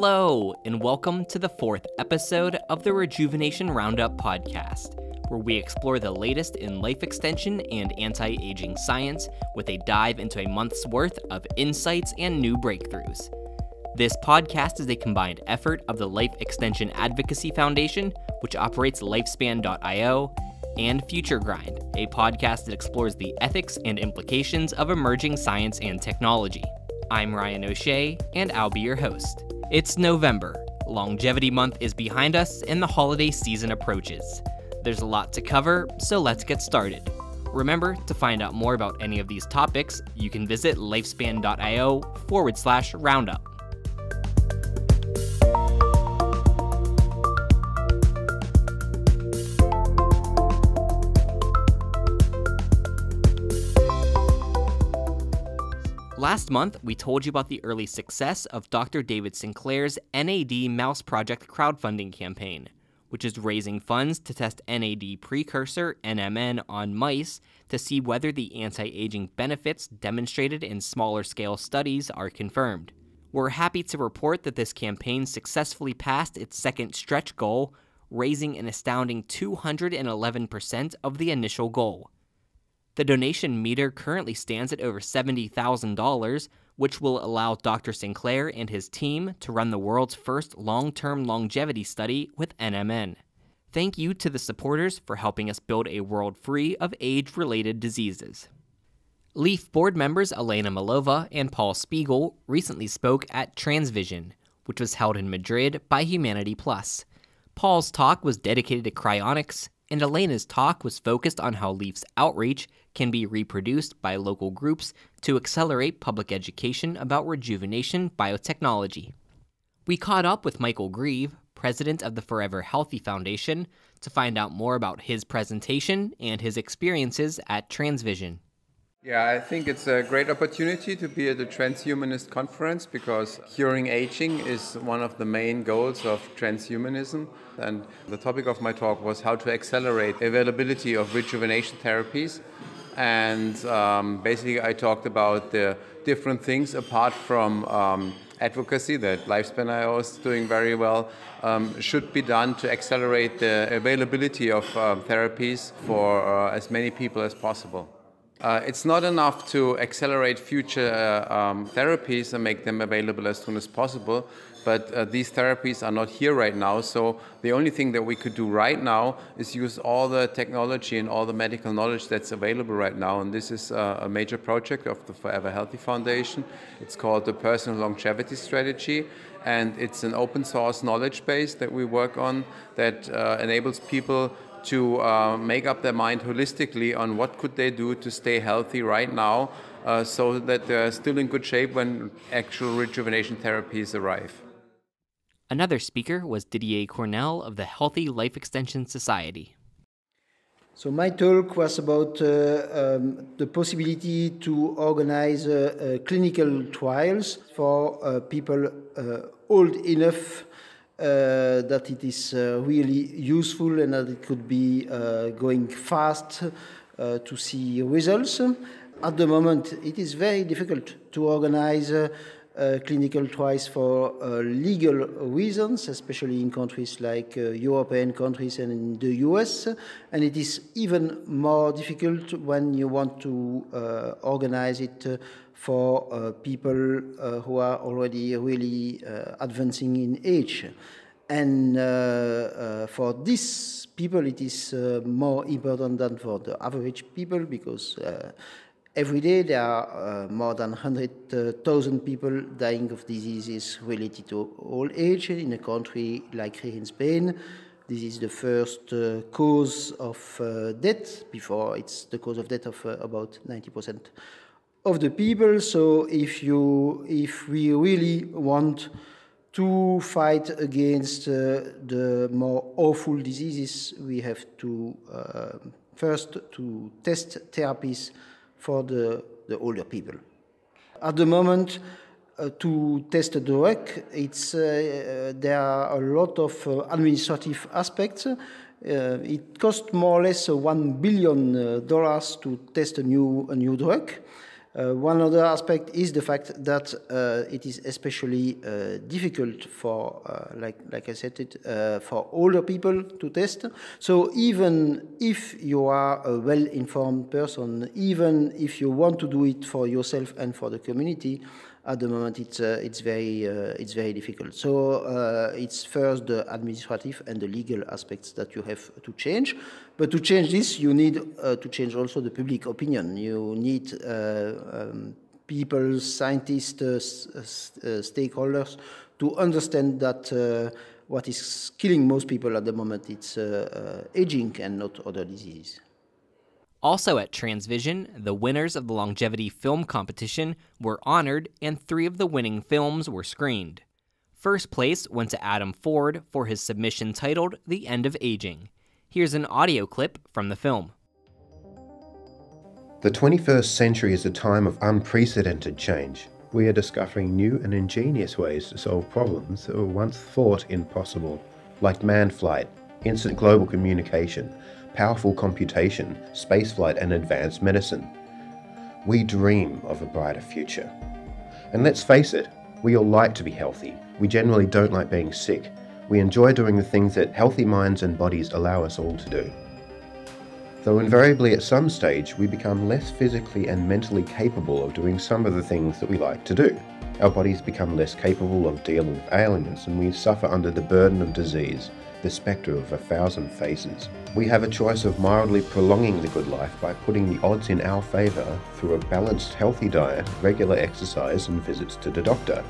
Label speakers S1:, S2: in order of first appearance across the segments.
S1: Hello, and welcome to the fourth episode of the Rejuvenation Roundup podcast, where we explore the latest in life extension and anti-aging science with a dive into a month's worth of insights and new breakthroughs. This podcast is a combined effort of the Life Extension Advocacy Foundation, which operates Lifespan.io, and Future Grind, a podcast that explores the ethics and implications of emerging science and technology. I'm Ryan O'Shea, and I'll be your host. It's November. Longevity Month is behind us, and the holiday season approaches. There's a lot to cover, so let's get started. Remember, to find out more about any of these topics, you can visit lifespan.io/roundup. Last month, we told you about the early success of Dr. David Sinclair's NAD Mouse Project crowdfunding campaign, which is raising funds to test NAD precursor, NMN, on mice to see whether the anti-aging benefits demonstrated in smaller-scale studies are confirmed. We're happy to report that this campaign successfully passed its second stretch goal, raising an astounding 211% of the initial goal. The donation meter currently stands at over $70,000, which will allow Dr. Sinclair and his team to run the world's first long-term longevity study with NMN. Thank you to the supporters for helping us build a world free of age-related diseases. LEAF board members Elena Malova and Paul Spiegel recently spoke at TransVision, which was held in Madrid by Humanity Plus. Paul's talk was dedicated to cryonics, and Elena's talk was focused on how LEAF's outreach can be reproduced by local groups to accelerate public education about rejuvenation biotechnology. We caught up with Michael Grieve, president of the Forever Healthy Foundation, to find out more about his presentation and his experiences at TransVision.
S2: Yeah, I think it's a great opportunity to be at the Transhumanist Conference because curing aging is one of the main goals of transhumanism. And the topic of my talk was how to accelerate availability of rejuvenation therapies. And basically I talked about the different things apart from advocacy that Lifespan.io is doing very well, should be done to accelerate the availability of therapies for as many people as possible. It's not enough to accelerate future therapies and make them available as soon as possible, but these therapies are not here right now, so the only thing that we could do right now is use all the technology and all the medical knowledge that's available right now, and this is a major project of the Forever Healthy Foundation. It's called the Personal Longevity Strategy, and it's an open source knowledge base that we work on that enables people to make up their mind holistically on what could they do to stay healthy right now so that they're still in good shape when actual rejuvenation therapies arrive.
S1: Another speaker was Didier Cornell of the Healthy Life Extension Society.
S3: So my talk was about the possibility to organize clinical trials for people old enough that it is really useful and that it could be going fast to see results. At the moment, it is very difficult to organize clinical trials for legal reasons, especially in countries like European countries and in the US. And it is even more difficult when you want to organize it for people who are already really advancing in age. And for these people, it is more important than for the average people because every day there are more than 100,000 people dying of diseases related to old age in a country like here in Spain. This is the first cause of death. Before, it's the cause of death of about 90% of the people. So if we really want to fight against the more awful diseases, we have to first to test therapies for the older people. At the moment, to test a drug, there are a lot of administrative aspects. It costs more or less $1 billion to test a new drug. One other aspect is the fact that it is especially difficult for, like I said, for older people to test. So even if you are a well-informed person, even if you want to do it for yourself and for the community, at the moment it's very difficult. So it's first the administrative and the legal aspects that you have to change. But to change this, you need to change also the public opinion. You need people, scientists, stakeholders to understand that what is killing most people at the moment it's aging and not other diseases.
S1: Also at TransVision, the winners of the longevity film competition were honored and 3 of the winning films were screened. First place went to Adam Ford for his submission titled The End of Aging. Here's an audio clip from the film.
S4: The 21st century is a time of unprecedented change. We are discovering new and ingenious ways to solve problems that were once thought impossible, like manned flight, instant global communication, powerful computation, spaceflight, and advanced medicine. We dream of a brighter future. And let's face it, we all like to be healthy. We generally don't like being sick. We enjoy doing the things that healthy minds and bodies allow us all to do. Though invariably at some stage we become less physically and mentally capable of doing some of the things that we like to do. Our bodies become less capable of dealing with ailments and we suffer under the burden of disease, the spectre of 1,000 faces. We have a choice of mildly prolonging the good life by putting the odds in our favour through a balanced, healthy diet, regular exercise and visits to the doctor.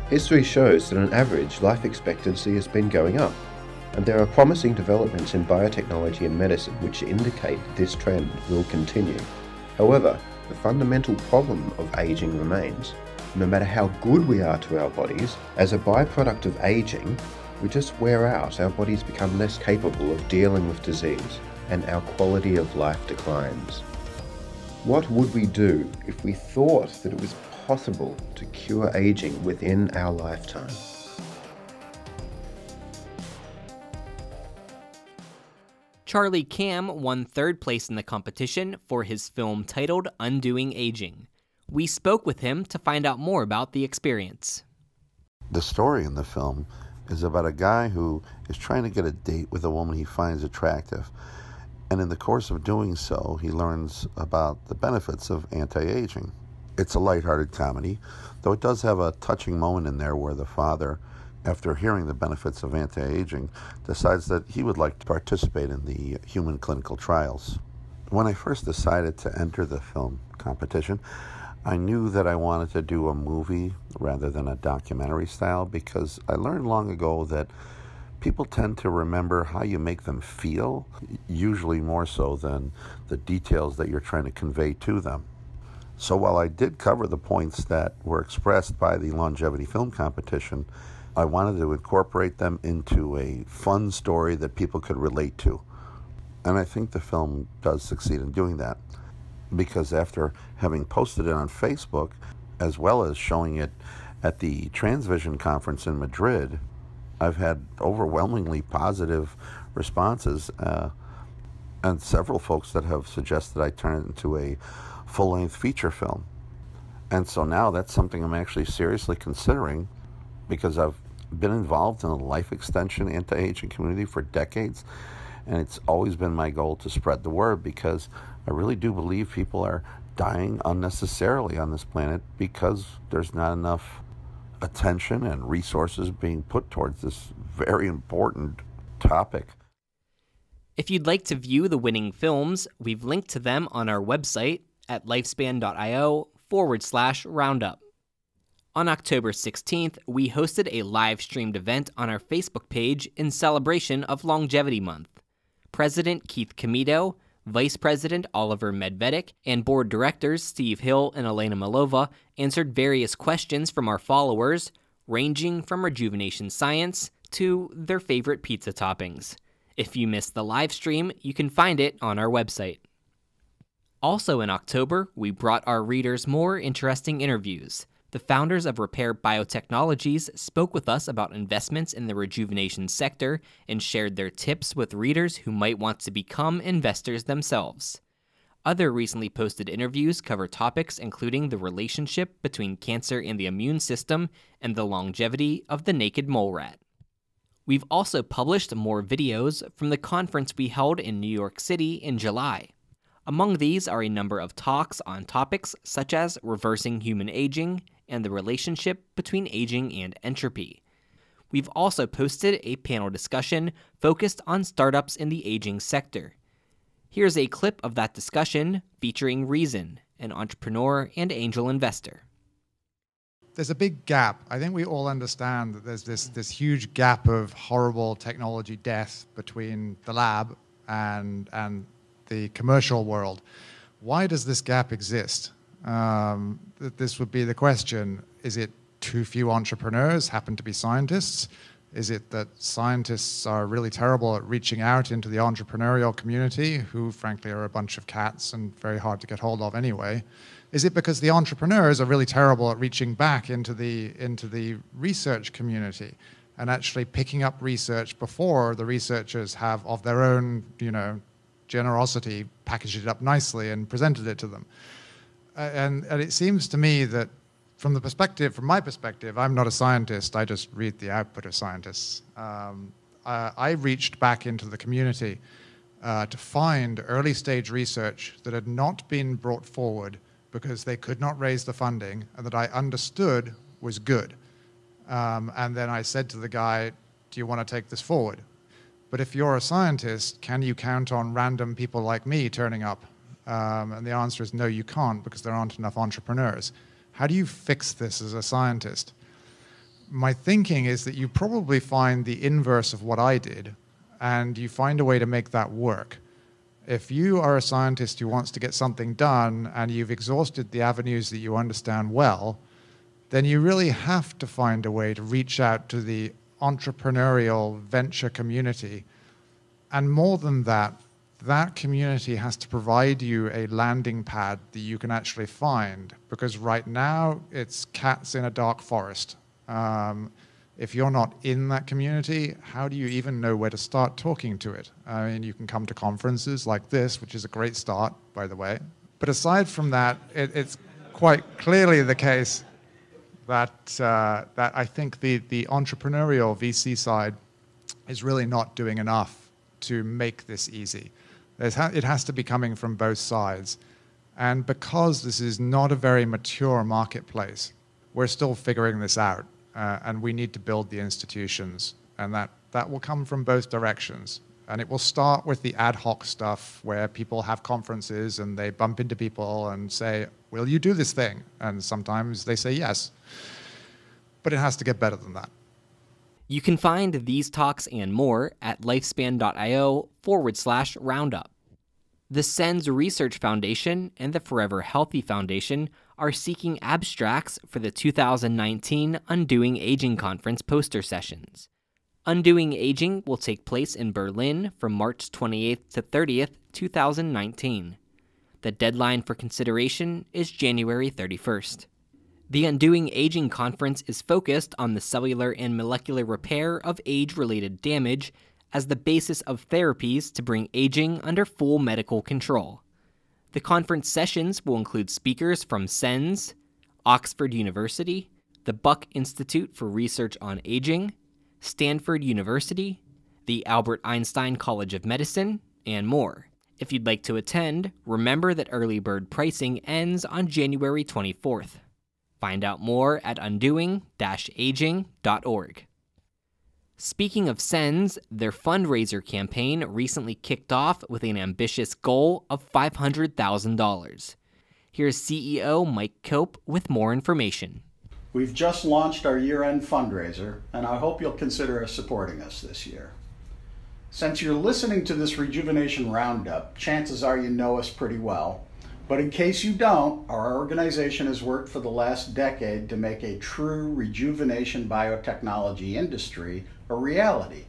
S4: History shows that on average, life expectancy has been going up, and there are promising developments in biotechnology and medicine which indicate this trend will continue. However, the fundamental problem of aging remains. No matter how good we are to our bodies, as a byproduct of aging, we just wear out, our bodies become less capable of dealing with disease, and our quality of life declines. What would we do if we thought that it was possible to cure aging within our lifetime?
S1: Charlie Cam won 3rd place in the competition for his film titled Undoing Aging. We spoke with him to find out more about the experience.
S5: The story in the film is about a guy who is trying to get a date with a woman he finds attractive. And in the course of doing so, he learns about the benefits of anti-aging. It's a lighthearted comedy, though it does have a touching moment in there where the father, after hearing the benefits of anti-aging, decides that he would like to participate in the human clinical trials. When I first decided to enter the film competition, I knew that I wanted to do a movie rather than a documentary style because I learned long ago that people tend to remember how you make them feel, usually more so than the details that you're trying to convey to them. So while I did cover the points that were expressed by the longevity film competition, I wanted to incorporate them into a fun story that people could relate to. And I think the film does succeed in doing that, because after having posted it on Facebook, as well as showing it at the TransVision conference in Madrid, I've had overwhelmingly positive responses and several folks that have suggested I turn it into a full-length feature film. And so now that's something I'm actually seriously considering, because I've been involved in the life extension anti-aging community for decades, and it's always been my goal to spread the word, because I really do believe people are dying unnecessarily on this planet because there's not enough attention and resources being put towards this very important topic.
S1: If you'd like to view the winning films, we've linked to them on our website at lifespan.io/roundup. On October 16th, we hosted a live-streamed event on our Facebook page in celebration of Longevity Month. President Keith Comito, Vice President Oliver Medvedik, and Board Directors Steve Hill and Elena Malova answered various questions from our followers, ranging from rejuvenation science to their favorite pizza toppings. If you missed the live stream, you can find it on our website. Also in October, we brought our readers more interesting interviews. The founders of Repair Biotechnologies spoke with us about investments in the rejuvenation sector and shared their tips with readers who might want to become investors themselves. Other recently posted interviews cover topics including the relationship between cancer and the immune system and the longevity of the naked mole rat. We've also published more videos from the conference we held in New York City in July. Among these are a number of talks on topics such as reversing human aging and the relationship between aging and entropy. We've also posted a panel discussion focused on startups in the aging sector. Here's a clip of that discussion featuring Reason, an entrepreneur and angel investor.
S6: There's a big gap. I think we all understand that there's this huge gap of horrible technology death between the lab and the commercial world. Why does this gap exist? This would be the question. Is it too few entrepreneurs happen to be scientists? Is it that scientists are really terrible at reaching out into the entrepreneurial community, who frankly are a bunch of cats and very hard to get hold of anyway? Is it because the entrepreneurs are really terrible at reaching back into the research community and actually picking up research before the researchers have, of their own, generosity, packaged it up nicely and presented it to them? And it seems to me that from my perspective, I'm not a scientist. I just read the output of scientists. I reached back into the community to find early stage research that had not been brought forward because they could not raise the funding and that I understood was good. And then I said to the guy, do you want to take this forward? But if you're a scientist, can you count on random people like me turning up? And the answer is no, you can't, because there aren't enough entrepreneurs. How do you fix this as a scientist? My thinking is that you probably find the inverse of what I did, and you find a way to make that work. If you are a scientist who wants to get something done and you've exhausted the avenues that you understand well, then you really have to find a way to reach out to the entrepreneurial venture community. And more than that, that community has to provide you a landing pad that you can actually find, because right now it's cats in a dark forest. If you're not in that community, how do you even know where to start talking to it? I mean, you can come to conferences like this, which is a great start, by the way. But aside from that, it's quite clearly the case that I think the entrepreneurial VC side is really not doing enough to make this easy. It has to be coming from both sides. And because this is not a very mature marketplace, we're still figuring this out. And we need to build the institutions. And that will come from both directions. And it will start with the ad hoc stuff where people have conferences and they bump into people and say, will you do this thing? And sometimes they say yes. But it has to get better than that.
S1: You can find these talks and more at lifespan.io/roundup. The SENS Research Foundation and the Forever Healthy Foundation are seeking abstracts for the 2019 Undoing Aging Conference poster sessions. Undoing Aging will take place in Berlin from March 28th to 30th, 2019. The deadline for consideration is January 31st. The Undoing Aging Conference is focused on the cellular and molecular repair of age-related damage as the basis of therapies to bring aging under full medical control. The conference sessions will include speakers from SENS, Oxford University, the Buck Institute for Research on Aging, Stanford University, the Albert Einstein College of Medicine, and more. If you'd like to attend, remember that early bird pricing ends on January 24th. Find out more at undoing-aging.org. Speaking of SENS, their fundraiser campaign recently kicked off with an ambitious goal of $500,000. Here's CEO Mike Cope with more information.
S7: We've just launched our year-end fundraiser, and I hope you'll consider supporting us this year. Since you're listening to this Rejuvenation Roundup, chances are you know us pretty well. But in case you don't, our organization has worked for the last decade to make a true rejuvenation biotechnology industry a reality.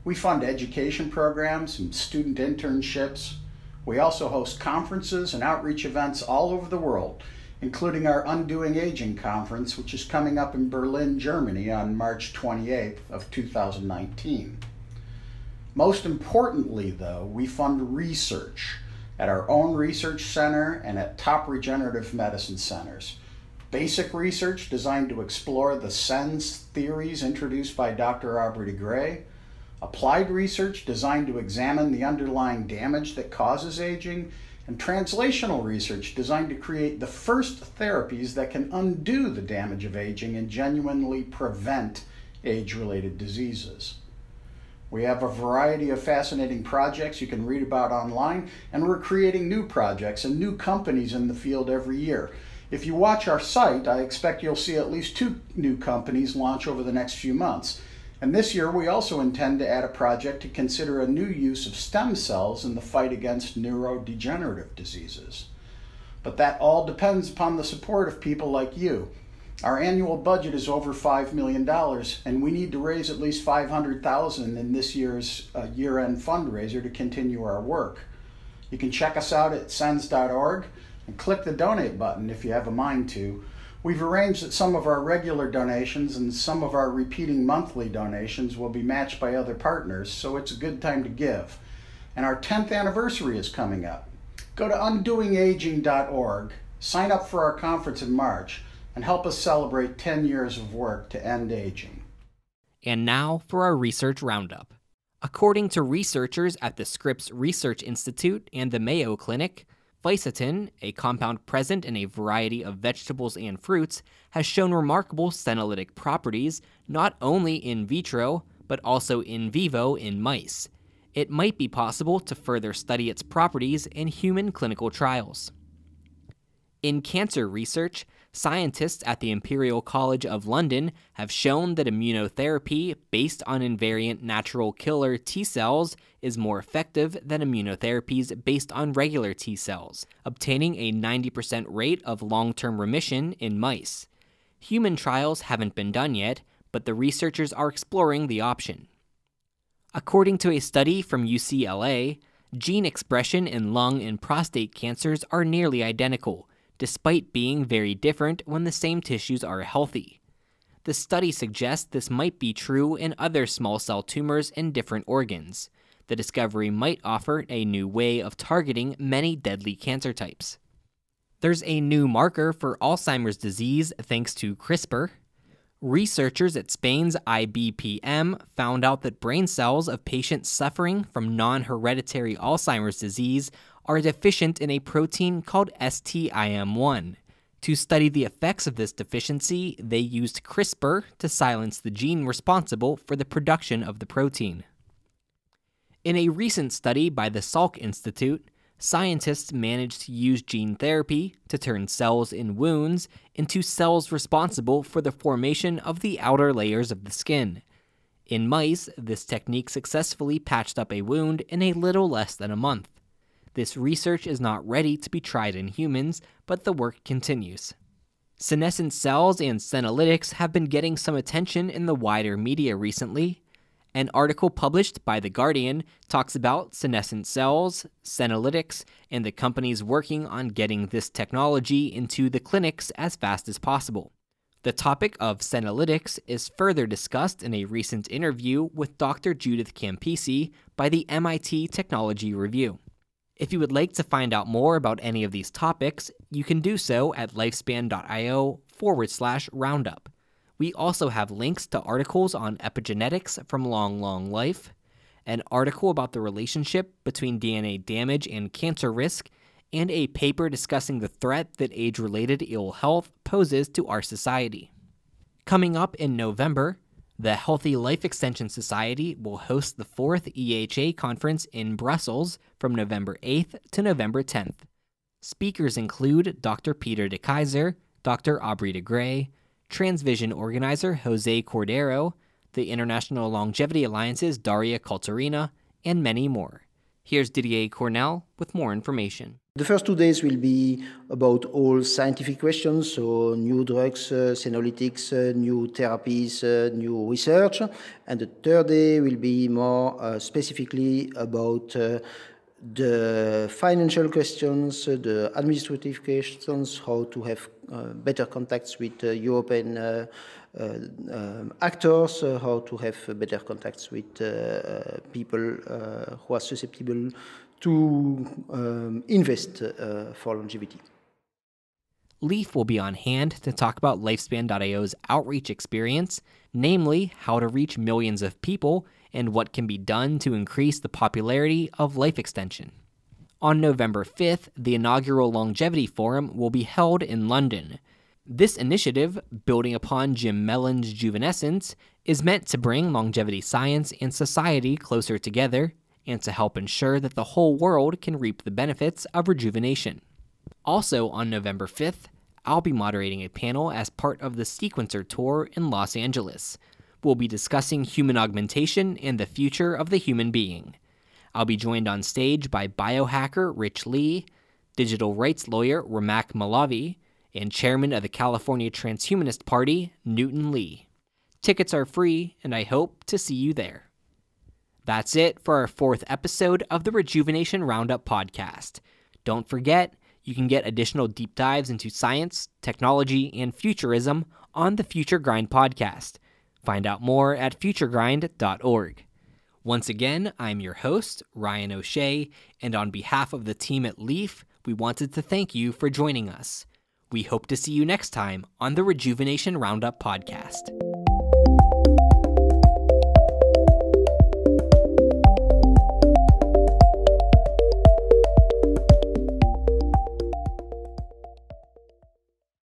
S7: We fund education programs and student internships. We also host conferences and outreach events all over the world, including our Undoing Aging Conference, which is coming up in Berlin, Germany on March 28th of 2019. Most importantly, though, we fund research at our own research center and at top regenerative medicine centers. Basic research designed to explore the SENS theories introduced by Dr. Aubrey de Grey. Applied research designed to examine the underlying damage that causes aging. And translational research designed to create the first therapies that can undo the damage of aging and genuinely prevent age-related diseases. We have a variety of fascinating projects you can read about online, and we're creating new projects and new companies in the field every year. If you watch our site, I expect you'll see at least 2 new companies launch over the next few months. And this year, we also intend to add a project to consider a new use of stem cells in the fight against neurodegenerative diseases. But that all depends upon the support of people like you. Our annual budget is over $5 million, and we need to raise at least $500,000 in this year's year-end fundraiser to continue our work. You can check us out at sens.org and click the donate button if you have a mind to. We've arranged that some of our regular donations and some of our repeating monthly donations will be matched by other partners, so it's a good time to give. And our 10th anniversary is coming up. Go to undoingaging.org, sign up for our conference in March, and help us celebrate 10 years of work to end aging.
S1: And now for our research roundup. According to researchers at the Scripps Research Institute and the Mayo Clinic, Fisetin, a compound present in a variety of vegetables and fruits, has shown remarkable senolytic properties not only in vitro, but also in vivo in mice. It might be possible to further study its properties in human clinical trials. In cancer research, scientists at the Imperial College of London have shown that immunotherapy based on invariant natural killer T cells is more effective than immunotherapies based on regular T cells, obtaining a 90% rate of long-term remission in mice. Human trials haven't been done yet, but the researchers are exploring the option. According to a study from UCLA, gene expression in lung and prostate cancers are nearly identical, despite being very different when the same tissues are healthy. The study suggests this might be true in other small cell tumors in different organs. The discovery might offer a new way of targeting many deadly cancer types. There's a new marker for Alzheimer's disease thanks to CRISPR. Researchers at Spain's IBPM found out that brain cells of patients suffering from non-hereditary Alzheimer's disease are deficient in a protein called STIM1. To study the effects of this deficiency, they used CRISPR to silence the gene responsible for the production of the protein. In a recent study by the Salk Institute, scientists managed to use gene therapy to turn cells in wounds into cells responsible for the formation of the outer layers of the skin. In mice, this technique successfully patched up a wound in a little less than a month. This research is not ready to be tried in humans, but the work continues. Senescent cells and senolytics have been getting some attention in the wider media recently. An article published by The Guardian talks about senescent cells, senolytics, and the companies working on getting this technology into the clinics as fast as possible. The topic of senolytics is further discussed in a recent interview with Dr. Judith Campisi by the MIT Technology Review. If you would like to find out more about any of these topics, you can do so at lifespan.io/roundup. We also have links to articles on epigenetics from Long Long Life, an article about the relationship between DNA damage and cancer risk, and a paper discussing the threat that age-related ill health poses to our society. Coming up in November, the Healthy Life Extension Society will host the 4th EHA Conference in Brussels from November 8th to November 10th. Speakers include Dr. Peter de Keyser, Dr. Aubrey de Grey, TransVision organizer Jose Cordero, the International Longevity Alliance's Daria Culturina, and many more. Here's Didier Cornell with more information.
S3: The first 2 days will be about all scientific questions, so new drugs, senolytics, new therapies, new research. And the third day will be more specifically about the financial questions, the administrative questions, how to have better contacts with European actors, how to have better contacts with people who are susceptible to invest for longevity.
S1: Leaf will be on hand to talk about Lifespan.io's outreach experience, namely how to reach millions of people and what can be done to increase the popularity of life extension. On November 5th, the inaugural Longevity Forum will be held in London. This initiative, building upon Jim Mellon's Rejuvenescence, is meant to bring longevity science and society closer together and to help ensure that the whole world can reap the benefits of rejuvenation. Also on November 5th, I'll be moderating a panel as part of the Sequencer Tour in Los Angeles. We'll be discussing human augmentation and the future of the human being. I'll be joined on stage by biohacker Rich Lee, digital rights lawyer Ramak Malavi, and chairman of the California Transhumanist Party, Newton Lee. Tickets are free, and I hope to see you there. That's it for our 4th episode of the Rejuvenation Roundup podcast. Don't forget, you can get additional deep dives into science, technology, and futurism on the Future Grind podcast. Find out more at futuregrind.org. Once again, I'm your host, Ryan O'Shea, and on behalf of the team at Leaf, we wanted to thank you for joining us. We hope to see you next time on the Rejuvenation Roundup podcast.